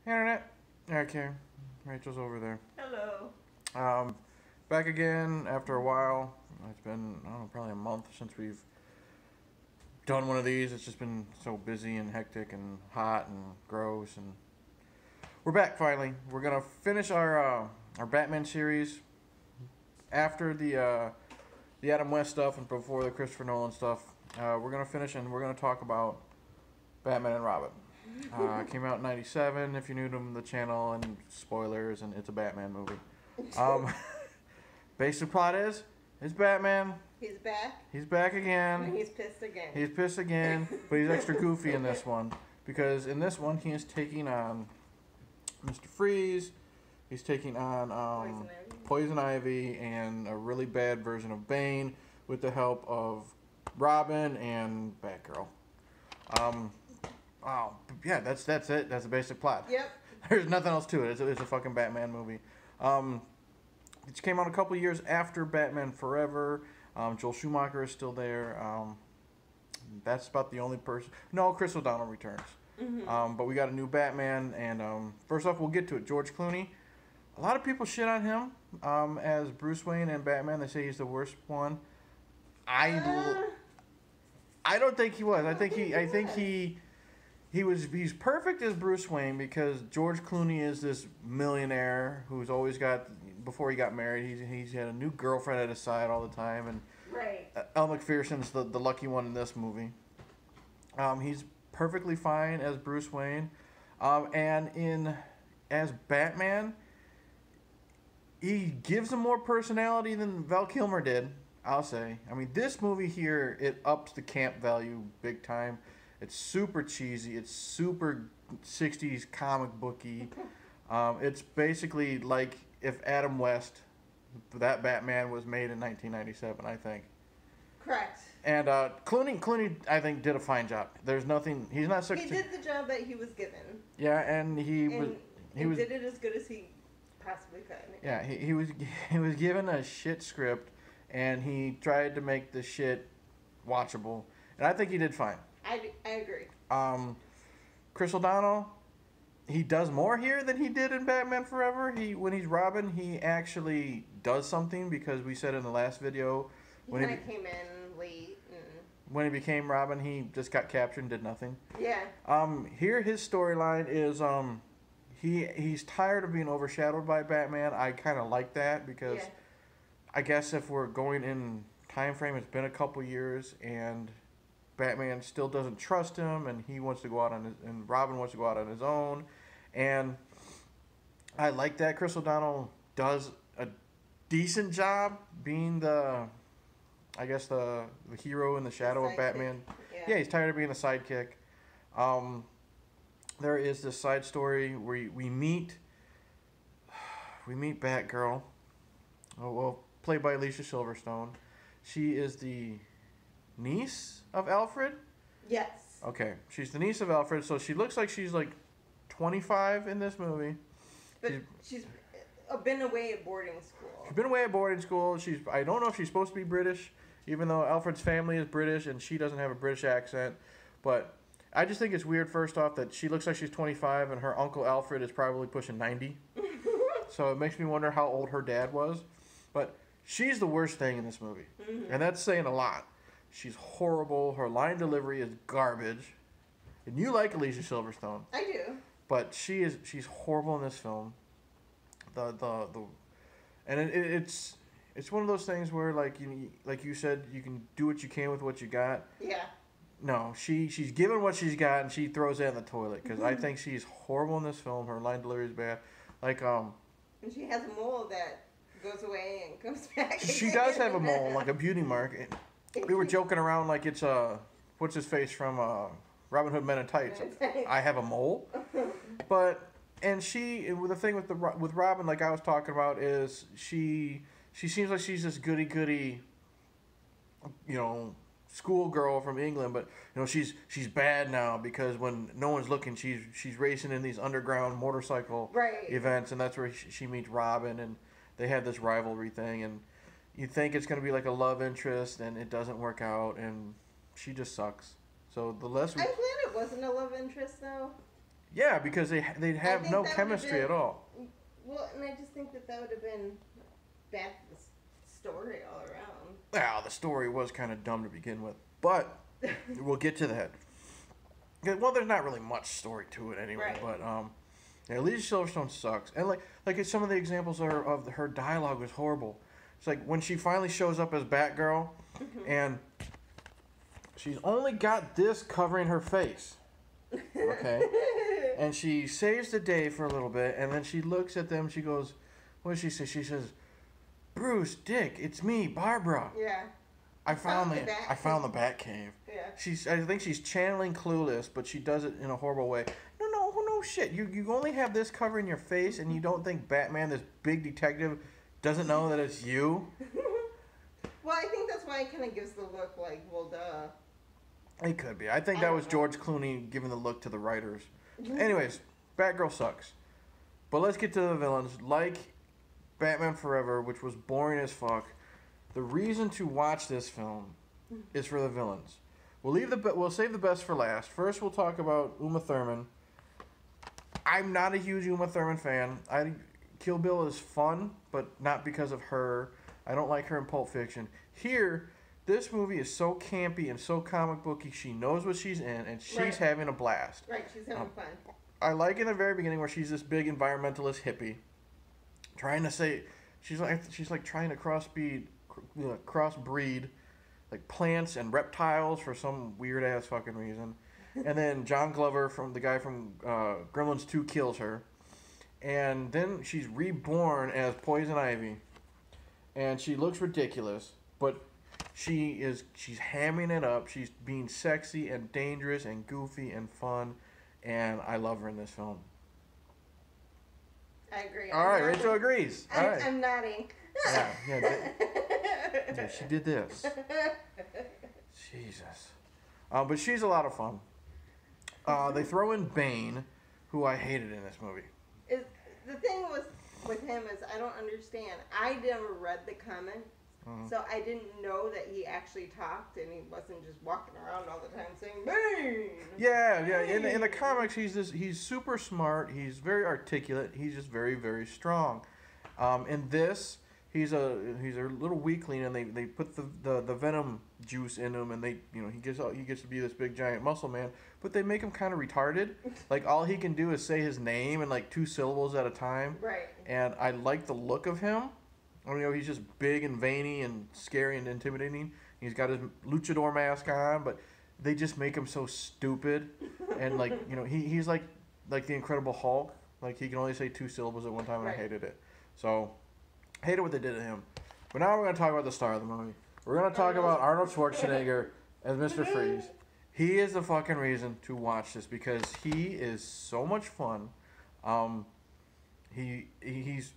Internet. Okay, Rachel's over there. Hello. Back again after a while. It's been, I don't know, probably a month since we've done one of these. It's just been so busy and hectic and hot and gross, and we're back finally. We're gonna finish our Batman series after the Adam West stuff and before the Christopher Nolan stuff. We're gonna finish and we're gonna talk about Batman and Robin. Came out in '97. If you're new to the channel, and spoilers, and it's a Batman movie. Basic plot is it's Batman. He's back. He's back again. And he's pissed again. He's pissed again, but he's extra goofy in this one because in this one he is taking on Mr. Freeze. He's taking on Poison Ivy and a really bad version of Bane with the help of Robin and Batgirl. Oh, yeah, that's it. That's the basic plot. Yep. There's nothing else to it. It's a fucking Batman movie. It came out a couple years after Batman Forever. Joel Schumacher is still there. That's about the only person. No, Chris O'Donnell returns. Mm-hmm. But we got a new Batman, and first off, we'll get to it. George Clooney. A lot of people shit on him as Bruce Wayne and Batman. They say he's the worst one. I don't think he was. I think he's perfect as Bruce Wayne because George Clooney is this millionaire who's always got, before he got married, he's had a new girlfriend at his side all the time, and right. Elle Macpherson's the lucky one in this movie. He's perfectly fine as Bruce Wayne, and as Batman, he gives him more personality than Val Kilmer did, I'll say. I mean, this movie here, it ups the camp value big time. It's super cheesy. It's super 60s comic booky. It's basically like if Adam West, that Batman, was made in 1997, I think. Correct. And Clooney, I think, did a fine job. There's nothing. He's not such. He did the job that he was given. Yeah, and he did it as good as he possibly could. Yeah, he was given a shit script, and he tried to make the shit watchable, and I think he did fine. I agree. Chris O'Donnell, he does more here than he did in Batman Forever. When he's Robin, he actually does something because we said in the last video He kind of came in late. When he became Robin, he just got captured and did nothing. Yeah. Here his storyline is he's tired of being overshadowed by Batman. I kind of like that because I guess if we're going in time frame, it's been a couple years and Batman still doesn't trust him, and he wants to go out and Robin wants to go out on his own, and I like that Chris O'Donnell does a decent job being the hero in the shadow of Batman. Yeah, he's tired of being the sidekick. There is this side story where we meet Batgirl. Oh, well, played by Alicia Silverstone. She is the niece of Alfred? Yes. Okay, she's the niece of Alfred, so she looks like she's like 25 in this movie. But she's been away at boarding school. She's been away at boarding school. I don't know if she's supposed to be British, even though Alfred's family is British and she doesn't have a British accent. But I just think it's weird, first off, that she looks like she's 25 and her uncle Alfred is probably pushing 90. So it makes me wonder how old her dad was. But she's the worst thing in this movie. Mm-hmm. And that's saying a lot. She's horrible. Her line delivery is garbage. And you like Alicia Silverstone. I do. But she's horrible in this film. It's one of those things where like you said, you can do what you can with what you got. Yeah. No, she's given what she's got and she throws it in the toilet because I think she's horrible in this film. Her line delivery is bad. And she has a mole that goes away and comes back. She does have a mole, like a beauty mark. We were joking around like it's what's his face from Robin Hood Men in Tights. I have a mole, and the thing with Robin, like I was talking about, is she seems like she's this goody, schoolgirl from England, but she's bad now because when no one's looking, she's racing in these underground motorcycle events, and that's where she meets Robin, and they have this rivalry thing, and you think it's going to be like a love interest, and it doesn't work out, and she just sucks. So the less I'm glad it wasn't a love interest, though. Yeah, because they'd have think no that would've chemistry been- at all. Well, and I just think that would have been bad for the story all around. Well, the story was kind of dumb to begin with, but we'll get to that. Well, there's not really much story to it anyway, Right. but yeah, Lisa Silverstone sucks, and like some of the examples of her dialogue was horrible. It's like when she finally shows up as Batgirl, and she's only got this covering her face, okay, and she saves the day for a little bit, and then she looks at them. She goes, "What does she say?" She says, "Bruce, Dick, it's me, Barbara. Yeah. I found the Bat I found the Batcave." Yeah. I think she's channeling Clueless, but she does it in a horrible way. No shit. You only have this covering your face, and you don't think Batman, this big detective, doesn't know that it's you? Well, I think that's why it kind of gives the look like, well, duh. It could be. I think I that don't was know. George Clooney giving the look to the writers. Anyways, Batgirl sucks. But let's get to the villains. Like Batman Forever, which was boring as fuck, the reason to watch this film is for the villains. We'll save the best for last. First, we'll talk about Uma Thurman. I'm not a huge Uma Thurman fan. Kill Bill is fun, but not because of her. I don't like her in Pulp Fiction. Here, this movie is so campy and so comic booky. She knows what she's in, and she's Right. having a blast. Right, she's having fun. I like in the very beginning where she's this big environmentalist hippie, trying to say she's like trying to crossbreed like plants and reptiles for some weird ass fucking reason. And then John Glover, from the guy from Gremlins 2, kills her. And then she's reborn as Poison Ivy. And she looks ridiculous, but she's hamming it up. She's being sexy and dangerous and goofy and fun, and I love her in this film. I agree. All right, Rachel agrees. All right. I'm nodding. Yeah, she did this. Jesus. But she's a lot of fun. They throw in Bane, who I hated in this movie. The thing with him is I don't understand. I never read the comics, so I didn't know that he actually talked and he wasn't just walking around all the time saying Bane. Yeah. In the comics, he's super smart. He's very articulate. He's just very, very strong. In this, he's a little weakling, and they put the venom juice in him, and he gets to be this big giant muscle man, but they make him kind of retarded. Like all he can do is say his name in like 2 syllables at a time. Right. And I like the look of him. He's just big and veiny and scary and intimidating. He's got his luchador mask on, but they just make him so stupid. And he's like the Incredible Hulk. Like he can only say 2 syllables at one time, and Right. I hated it. So, hated what they did to him. But now we're going to talk about the star of the movie. We're going to talk about Arnold Schwarzenegger as Mr. Freeze. He is the fucking reason to watch this because he is so much fun. He's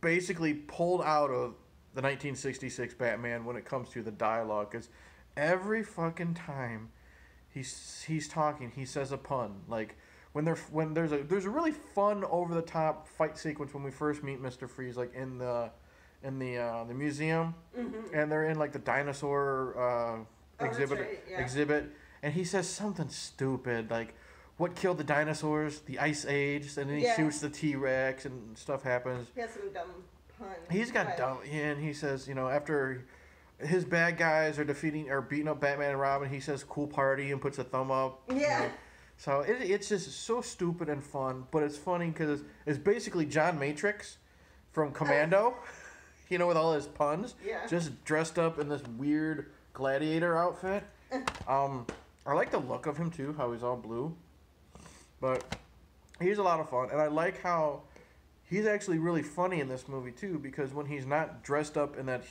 basically pulled out of the 1966 Batman when it comes to the dialogue, because every fucking time he's talking, he says a pun. Like when there's a really fun over the top fight sequence when we first meet Mr. Freeze, like in the museum, and they're in like the dinosaur exhibit, and he says something stupid like, "What killed the dinosaurs? The Ice Age." And then he shoots the T-Rex and stuff happens. He has some dumb puns. He's got dumb, and he says, after his bad guys are beating up Batman and Robin, he says "cool party" and puts a thumb up. Yeah. So it's just so stupid and fun, but it's funny because it's basically John Matrix from Commando, with all his puns. Yeah. Just dressed up in this weird gladiator outfit. I like the look of him too, how he's all blue. But he's a lot of fun, and I like how he's actually really funny in this movie too, because when he's not dressed up in that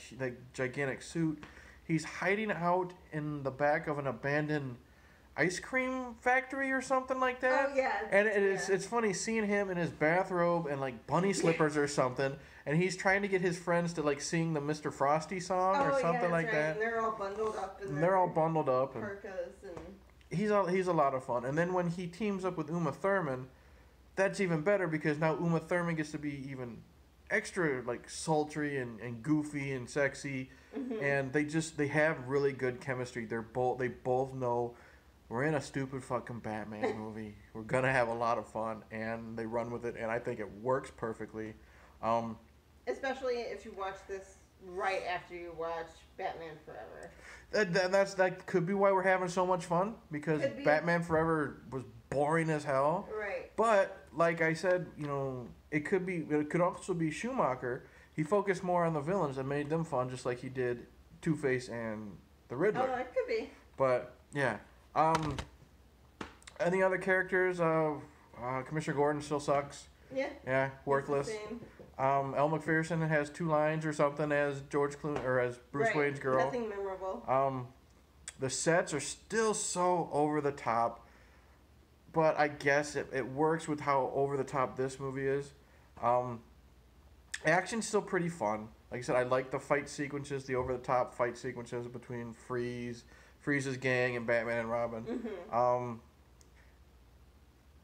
gigantic suit, he's hiding out in the back of an abandoned ice cream factory or something like that. Oh yeah. And it's funny seeing him in his bathrobe and like bunny slippers or something, and he's trying to get his friends to like sing the Mr. Frosty song or something like that. And they're all bundled up in They're all bundled up. And parkas and he's a lot of fun. And then when he teams up with Uma Thurman, that's even better because now Uma Thurman gets to be even extra like sultry and goofy and sexy, and they have really good chemistry. They both know we're in a stupid fucking Batman movie. We're gonna have a lot of fun, and they run with it, and I think it works perfectly. Um, Especially if you watch this right after you watch Batman Forever. that could be why we're having so much fun, because Could be. Batman Forever was boring as hell. Right. But like I said, it could also be Schumacher. He focused more on the villains and made them fun, just like he did Two-Face and the Riddler. Oh, it could be. But yeah. Any other characters? Commissioner Gordon still sucks. Yeah. Yeah, worthless. It's the same. Elle Macpherson has 2 lines or something as George Clooney or as Bruce Right. Wayne's girl. Nothing memorable. The sets are still so over the top, but I guess it works with how over the top this movie is. Action's still pretty fun. Like I said, I like the fight sequences, the over the top fight sequences between Freeze's gang and Batman and Robin. Mm-hmm.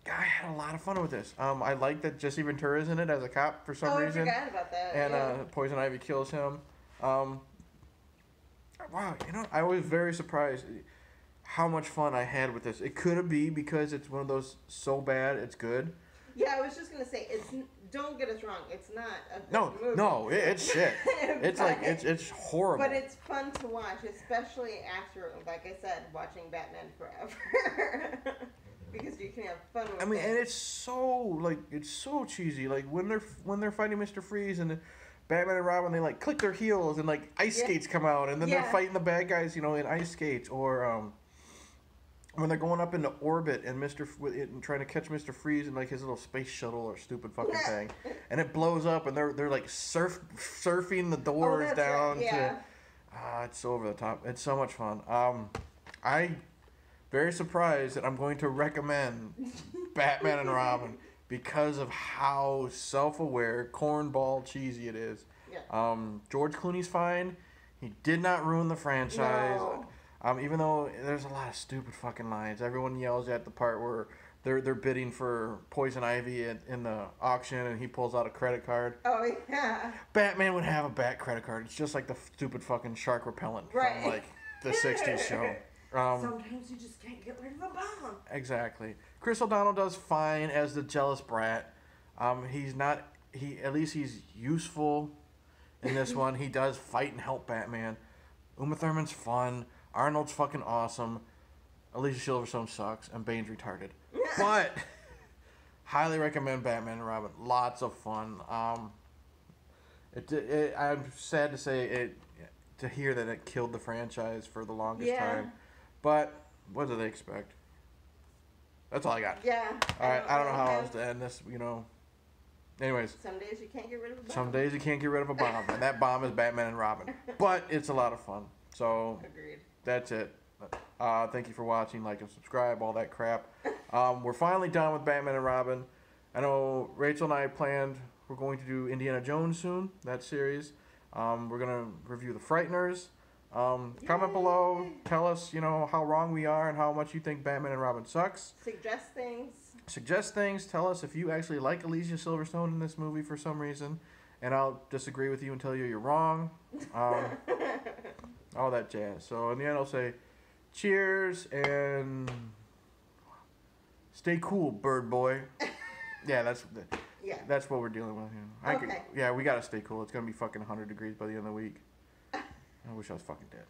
I had a lot of fun with this. I like that Jesse Ventura's in it as a cop for some reason. I forgot about that. And yeah. Poison Ivy kills him. Wow, I was very surprised how much fun I had with this. It could be because it's one of those so bad it's good. Yeah, I was just gonna say don't get us wrong. It's not a good movie. No, it's shit. It's like it's horrible. But it's fun to watch, especially after, like I said, watching Batman Forever. Because you can have fun with it. and it's so cheesy. Like when they're fighting Mr. Freeze and Batman and Robin, they like click their heels and like ice skates come out, and then they're fighting the bad guys, in ice skates, or when they're going up into orbit and and trying to catch Mr. Freeze in like his little space shuttle or stupid fucking thing, and it blows up, and they're like surfing the doors down. Right. Yeah. It's so over the top. It's so much fun. I very surprised that I'm going to recommend Batman and Robin because of how self-aware, cornball cheesy it is. Yeah. George Clooney's fine. He did not ruin the franchise. No. Even though there's a lot of stupid fucking lines. Everyone yells at the part where they're bidding for Poison Ivy in the auction, and he pulls out a credit card. Oh yeah. Batman would have a bat credit card. It's just like the stupid fucking shark repellent from like the '60s show. Sometimes you just can't get rid of a bomb. Exactly. Chris O'Donnell does fine as the jealous brat. He's not. At least he's useful in this one. He does fight and help Batman. Uma Thurman's fun. Arnold's fucking awesome. Alicia Silverstone sucks, and Bane's retarded. But highly recommend Batman and Robin. Lots of fun. I'm sad to say to hear that it killed the franchise for the longest time. But what do they expect? That's all I got. Yeah. All right. I don't know how else to end this. Anyways. Some days you can't get rid of a bomb. Some days you can't get rid of a bomb, and that bomb is Batman and Robin. But it's a lot of fun. So. Agreed. That's it. Thank you for watching. Like and subscribe. All that crap. We're finally done with Batman and Robin. I know Rachel and I planned we're going to do Indiana Jones soon. That series. We're gonna review The Frighteners. Comment below. Tell us, how wrong we are and how much you think Batman and Robin sucks. Suggest things. Tell us if you actually like Alicia Silverstone in this movie for some reason, and I'll disagree with you and tell you you're wrong. All that jazz. So in the end, I'll say, cheers and stay cool, bird boy. Yeah, that's what we're dealing with here. Okay. We gotta stay cool. It's gonna be fucking 100 degrees by the end of the week. I wish I was fucking dead.